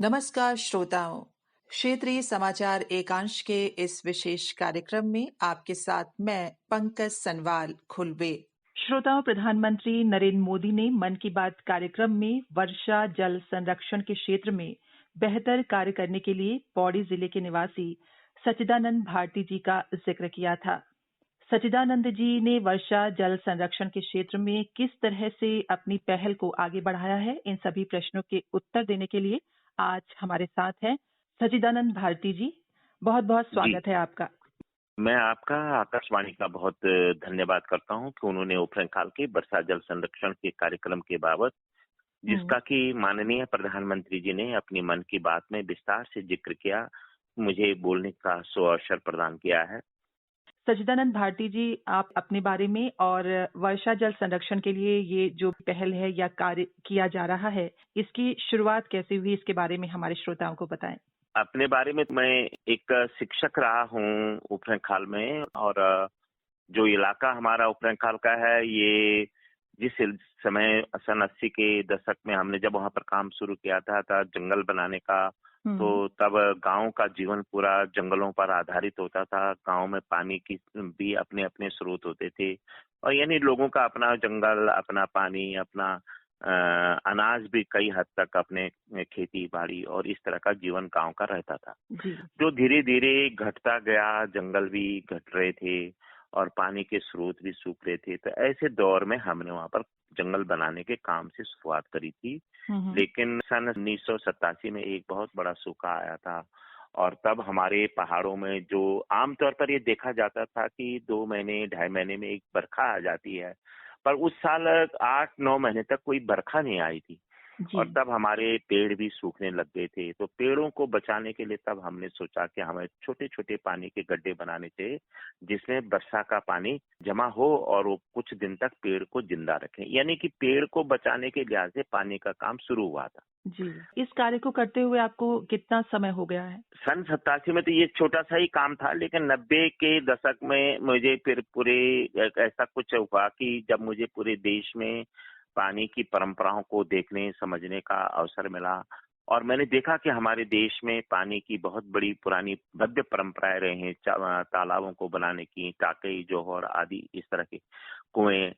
नमस्कार श्रोताओं, क्षेत्रीय समाचार एकांश के इस विशेष कार्यक्रम में आपके साथ मैं पंकज सनवाल खुलबे। श्रोताओं, प्रधानमंत्री नरेंद्र मोदी ने मन की बात कार्यक्रम में वर्षा जल संरक्षण के क्षेत्र में बेहतर कार्य करने के लिए पौड़ी जिले के निवासी सच्चिदानंद भारती जी का जिक्र किया था। सच्चिदानंद जी ने वर्षा जल संरक्षण के क्षेत्र में किस तरह से अपनी पहल को आगे बढ़ाया है, इन सभी प्रश्नों के उत्तर देने के लिए आज हमारे साथ हैं सच्चिदानंद भारती जी। बहुत बहुत जी, स्वागत है आपका। मैं आपका आकाशवाणी का बहुत धन्यवाद करता हूं कि उन्होंने उपरंकाल के वर्षा जल संरक्षण के कार्यक्रम के बाबत, जिसका कि माननीय प्रधानमंत्री जी ने अपनी मन की बात में विस्तार से जिक्र किया, मुझे बोलने का अवसर प्रदान किया है। सच्चिदानंद भारती जी, आप अपने बारे में और वर्षा जल संरक्षण के लिए ये जो पहल है या कार्य किया जा रहा है, इसकी शुरुआत कैसे हुई, इसके बारे में हमारे श्रोताओं को बताएं। अपने बारे में मैं एक शिक्षक रहा हूं उपरंकाल में, और जो इलाका हमारा उपरंकाल का है, ये जिस समय सन 80 के दशक में हमने जब वहां पर काम शुरू किया था जंगल बनाने का, तो तब गांव का जीवन पूरा जंगलों पर आधारित होता था। गांव में पानी की भी अपने अपने स्रोत होते थे, और यानी लोगों का अपना जंगल, अपना पानी, अपना अनाज भी कई हद तक अपने खेती बाड़ी और इस तरह का जीवन गांव का रहता था। जी। जो धीरे धीरे घटता गया, जंगल भी घट रहे थे और पानी के स्रोत भी सूख रहे थे, तो ऐसे दौर में हमने वहां पर जंगल बनाने के काम से शुरुआत करी थी। लेकिन सन 1987 में एक बहुत बड़ा सूखा आया था, और तब हमारे पहाड़ों में जो आमतौर पर ये देखा जाता था कि 2 महीने 2.5 महीने में एक बरखा आ जाती है, पर उस साल 8-9 महीने तक कोई बरखा नहीं आई थी। जी। और तब हमारे पेड़ भी सूखने लग गए थे, तो पेड़ों को बचाने के लिए तब हमने सोचा कि हमें छोटे छोटे पानी के गड्ढे बनाने चाहिए, जिसमें वर्षा का पानी जमा हो और वो कुछ दिन तक पेड़ को जिंदा रखें। यानी कि पेड़ को बचाने के लिहाज से पानी का काम शुरू हुआ था। जी, इस कार्य को करते हुए आपको कितना समय हो गया है? सन 87 में तो ये छोटा सा ही काम था, लेकिन 90 के दशक में मुझे फिर पूरे ऐसा कुछ हुआ कि जब मुझे पूरे देश में पानी की परंपराओं को देखने समझने का अवसर मिला, और मैंने देखा कि हमारे देश में पानी की बहुत बड़ी पुरानी भव्य परंपराएं रही हैं, तालाबों को बनाने की, टाके, जोहर आदि इस तरह के कुएं।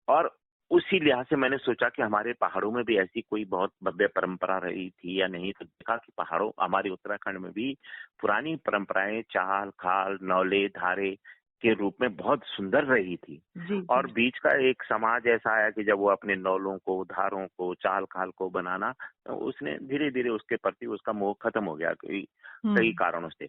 और उसी लिहाज से मैंने सोचा कि हमारे पहाड़ों में भी ऐसी कोई बहुत भव्य परंपरा रही थी या नहीं, तो देखा कि पहाड़ों हमारे उत्तराखंड में भी पुरानी परंपराएं चाल खाल नौले धारे के रूप में बहुत सुंदर रही थी। जी। और बीच का एक समाज ऐसा आया कि जब वो अपने नौलों को, धारों को, चाल खाल को बनाना, तो उसने धीरे धीरे उसके प्रति उसका मोह खत्म हो गया कई कई कारणों से।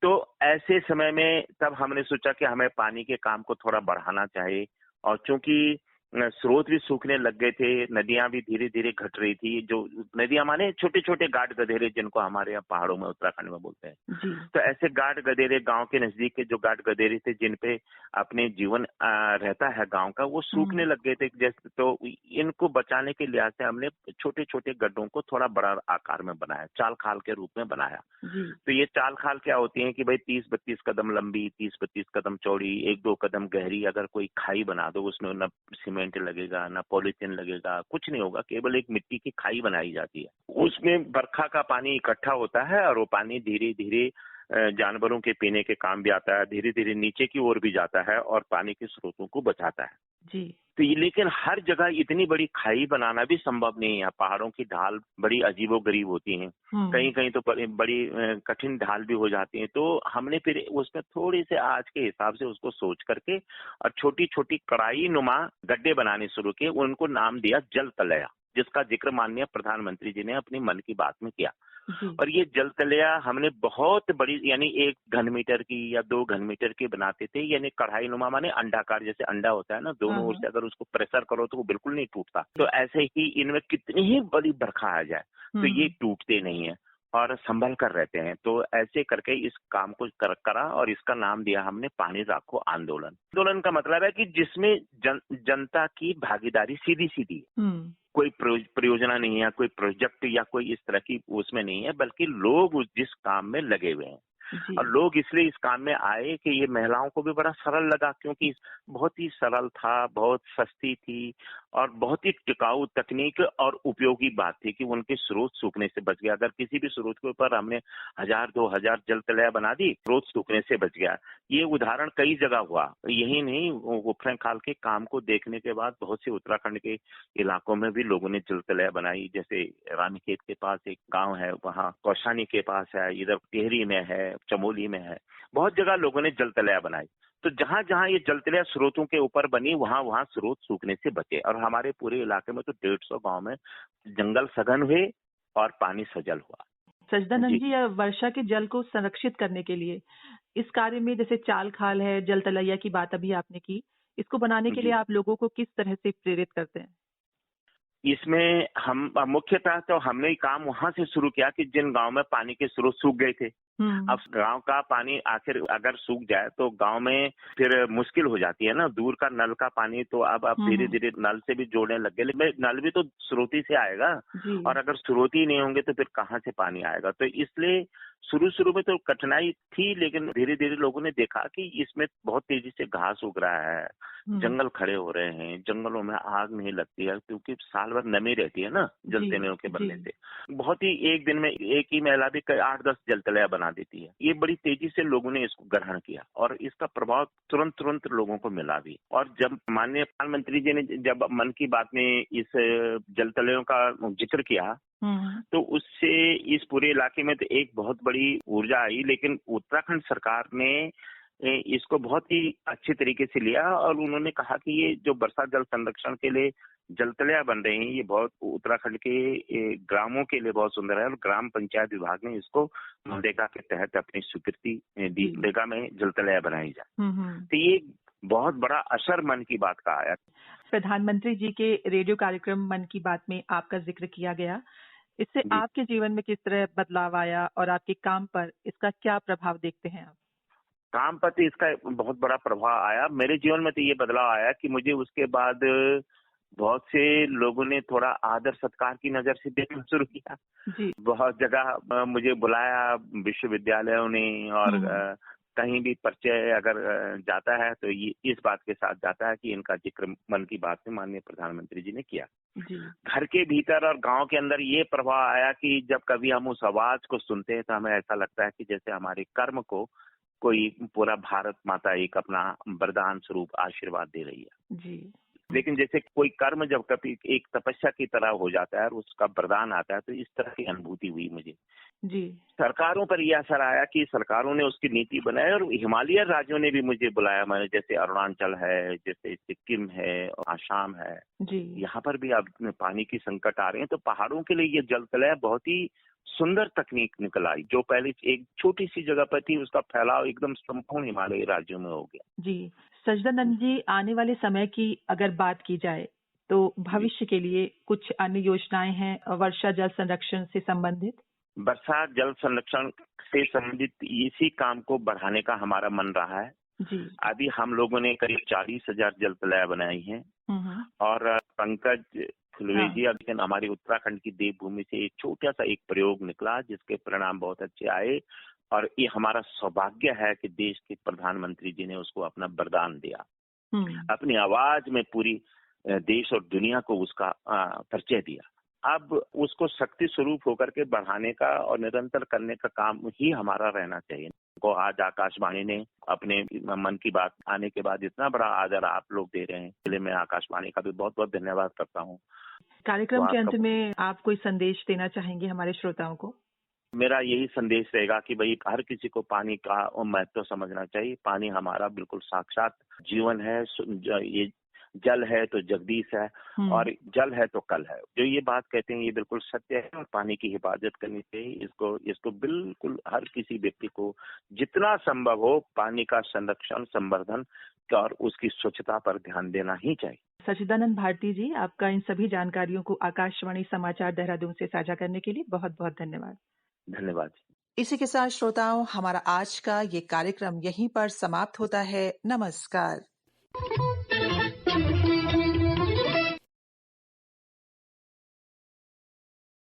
तो ऐसे समय में तब हमने सोचा कि हमें पानी के काम को थोड़ा बढ़ाना चाहिए, और चूंकि स्रोत भी सूखने लग गए थे, नदियां भी धीरे धीरे घट रही थी। जो नदियां माने छोटे छोटे गाड गधेरे, जिनको हमारे यहाँ पहाड़ों में उत्तराखंड में बोलते हैं। जी। तो ऐसे गाड गधेरे गांव के नजदीक के जो गाड गधेरे थे, जिन पे अपने जीवन रहता है गांव का, वो सूखने लग गए थे। जैसे तो इनको बचाने के लिहाज से हमने छोटे छोटे गड्ढों को थोड़ा बड़ा आकार में बनाया, चाल खाल के रूप में बनाया। जी। तो ये चाल खाल क्या होती है कि भाई 30-32 कदम लंबी, 30-32 कदम चौड़ी, 1-2 कदम गहरी अगर कोई खाई बना दो, उसमें न सीमेंट लगेगा, न पॉलीथीन लगेगा, कुछ नहीं होगा, केवल एक मिट्टी की खाई बनाई जाती है। उसमें बरखा का पानी इकट्ठा होता है, और वो पानी धीरे धीरे जानवरों के पीने के काम भी आता है, धीरे धीरे नीचे की ओर भी जाता है और पानी के स्रोतों को बचाता है। जी। तो ये, लेकिन हर जगह इतनी बड़ी खाई बनाना भी संभव नहीं है। पहाड़ों की ढाल बड़ी अजीबोगरीब होती हैं, कहीं कहीं तो बड़ी कठिन ढाल भी हो जाती है। तो हमने फिर उसमें थोड़ी से आज के हिसाब से उसको सोच करके और छोटी छोटी कड़ाई नुमा गड्ढे बनाने शुरू किए। उनको नाम दिया जल तलया, जिसका जिक्र माननीय प्रधानमंत्री जी ने अपनी मन की बात में किया। और ये जल तलया हमने बहुत बड़ी, यानी 1 घन मीटर की या 2 घन मीटर की बनाते थे। यानी कढ़ाई नुमा माने अंडाकार, जैसे अंडा होता है ना, दोनों ओर से अगर उसको प्रेशर करो तो वो बिल्कुल नहीं टूटता। तो ऐसे ही इनमें कितनी ही बड़ी बरखा आ जाए तो ये टूटते नहीं है और संभल कर रहते हैं। तो ऐसे करके इस काम को करा, और इसका नाम दिया हमने पानी राखो आंदोलन। आंदोलन का मतलब है कि जिसमें जनता की भागीदारी सीधी सीधी, कोई परियोजना नहीं है, कोई प्रोजेक्ट या कोई इस तरह की उसमें नहीं है, बल्कि लोग जिस काम में लगे हुए हैं। और लोग इसलिए इस काम में आए कि ये महिलाओं को भी बड़ा सरल लगा, क्योंकि बहुत ही सरल था, बहुत सस्ती थी, और बहुत ही टिकाऊ तकनीक और उपयोगी बात थी कि उनके स्रोत सूखने से बच गया। अगर किसी भी स्रोत के ऊपर हमने 1000-2000 जल तलैया बना दी, स्रोत सूखने से बच गया। ये उदाहरण कई जगह हुआ। यही नहीं, उफरैं खाल के काम को देखने के बाद बहुत से उत्तराखंड के इलाकों में भी लोगों ने जल तलैया बनाई। जैसे रानीखेत के पास एक गांव है, वहाँ कौशानी के पास है, इधर टिहरी में है, चमोली में है। बहुत जगह लोगों ने जल तलैया बनाई। तो जहां जहां ये जल तलैया स्रोतों के ऊपर बनी, वहां वहां स्रोत सूखने से बचे। और हमारे पूरे इलाके में तो 150 गांव में जंगल सघन हुए और पानी सजल हुआ। सचिदानंद जी, वर्षा के जल को संरक्षित करने के लिए इस कार्य में जैसे चाल खाल है, जल तलैया की बात अभी आपने की, इसको बनाने के लिए आप लोगों को किस तरह से प्रेरित करते हैं? इसमें हम मुख्यतः तो हमने काम वहां से शुरू किया कि जिन गांव में पानी के स्रोत सूख गए थे। अब गांव का पानी आखिर अगर सूख जाए तो गांव में फिर मुश्किल हो जाती है ना, दूर का नल का पानी तो अब धीरे धीरे नल से भी जोड़ने लग गए, लेकिन नल भी तो स्रोती से आएगा और अगर स्रोत ही नहीं होंगे तो फिर कहाँ से पानी आएगा। तो इसलिए शुरू में तो कठिनाई थी, लेकिन धीरे धीरे लोगों ने देखा कि इसमें बहुत तेजी से घास उग रहा है, जंगल खड़े हो रहे हैं, जंगलों में आग नहीं लगती है क्योंकि साल भर नमी रहती है ना जल तलैयों के बनने से। बहुत ही एक दिन में एक ही महिला भी 8-10 जल तलैया बना देती है। ये बड़ी तेजी से लोगों ने इसको ग्रहण किया और इसका प्रभाव तुरंत लोगों को मिला भी। और जब माननीय प्रधानमंत्री जी ने जब मन की बात में इस जल तलैयों का जिक्र किया तो उससे इस पूरे इलाके में तो एक बहुत बड़ी ऊर्जा आई। लेकिन उत्तराखंड सरकार ने इसको बहुत ही अच्छे तरीके से लिया और उन्होंने कहा कि ये जो वर्षा जल संरक्षण के लिए जल तलैया बन रही हैं, ये बहुत उत्तराखंड के ग्रामों के लिए बहुत सुंदर है। और ग्राम पंचायत विभाग ने इसको मनरेगा के तहत अपनी स्वीकृति दी, मनरेगा में जल तलैया बनाई जाए। तो ये बहुत बड़ा असर मन की बात का आया। प्रधानमंत्री जी के रेडियो कार्यक्रम मन की बात में आपका जिक्र किया गया, इससे आपके जीवन में किस तरह बदलाव आया और आपके काम पर इसका क्या प्रभाव देखते हैं आप? काम पर तो इसका बहुत बड़ा प्रभाव आया। मेरे जीवन में तो ये बदलाव आया कि मुझे उसके बाद बहुत से लोगों ने थोड़ा आदर सत्कार की नजर से देखना शुरू किया। बहुत जगह मुझे बुलाया विश्वविद्यालयों ने और कहीं भी परिचय अगर जाता है तो ये इस बात के साथ जाता है कि इनका जिक्र मन की बात में माननीय प्रधानमंत्री जी ने किया। घर के भीतर और गांव के अंदर ये प्रभाव आया कि जब कभी हम उस आवाज को सुनते हैं तो हमें ऐसा लगता है कि जैसे हमारे कर्म को कोई पूरा भारत माता एक अपना वरदान स्वरूप आशीर्वाद दे रही है। लेकिन जैसे कोई कर्म जब कभी एक तपस्या की तरह हो जाता है और उसका वरदान आता है, तो इस तरह की अनुभूति हुई मुझे। सरकारों पर यह असर आया कि सरकारों ने उसकी नीति बनाई और हिमालयी राज्यों ने भी मुझे बुलाया। मैंने जैसे अरुणाचल है, जैसे सिक्किम है, आसाम है, यहाँ पर भी अब पानी की संकट आ रहे हैं। तो पहाड़ों के लिए ये जल तलैया बहुत ही सुंदर तकनीक निकल आई। जो पहले एक छोटी सी जगह पर थी, उसका फैलाव एकदम संपूर्ण हिमालयी राज्यों में हो गया। सचिदानंद जी, आने वाले समय की अगर बात की जाए तो भविष्य के लिए कुछ अन्य योजनाएं हैं वर्षा जल संरक्षण से संबंधित? वर्षा जल संरक्षण से संबंधित इसी काम को बढ़ाने का हमारा मन रहा है। अभी हम लोगों ने करीब 40,000 जल तलैया बनाई हैं और पंकज फुलवेजी, लेकिन हमारे उत्तराखंड की देवभूमि से एक छोटा सा एक प्रयोग निकला जिसके परिणाम बहुत अच्छे आए और ये हमारा सौभाग्य है कि देश के प्रधानमंत्री जी ने उसको अपना वरदान दिया। अपनी आवाज में पूरी देश और दुनिया को उसका परिचय दिया। अब उसको शक्ति स्वरूप होकर के बढ़ाने का और निरंतर करने का काम ही हमारा रहना चाहिए। को आज आकाशवाणी ने अपने मन की बात आने के बाद इतना बड़ा आदर आप लोग दे रहे हैं, इसलिए मैं आकाशवाणी का भी बहुत बहुत धन्यवाद करता हूँ। कार्यक्रम के अंत में आप कोई संदेश देना चाहेंगे हमारे श्रोताओं को? मेरा यही संदेश रहेगा कि भाई हर किसी को पानी का महत्व समझना चाहिए। पानी हमारा बिल्कुल साक्षात जीवन है। ये जल है तो जगदीश है और जल है तो कल है। जो ये बात कहते हैं ये बिल्कुल सत्य है और पानी की हिफाजत करनी चाहिए। इसको बिल्कुल हर किसी व्यक्ति को जितना संभव हो पानी का संरक्षण, संवर्धन और उसकी स्वच्छता पर ध्यान देना ही चाहिए। सचिदानंद भारती जी, आपका इन सभी जानकारियों को आकाशवाणी समाचार देहरादून से साझा करने के लिए बहुत बहुत धन्यवाद। धन्यवाद। इसी के साथ श्रोताओं, हमारा आज का ये कार्यक्रम यहीं पर समाप्त होता है। नमस्कार।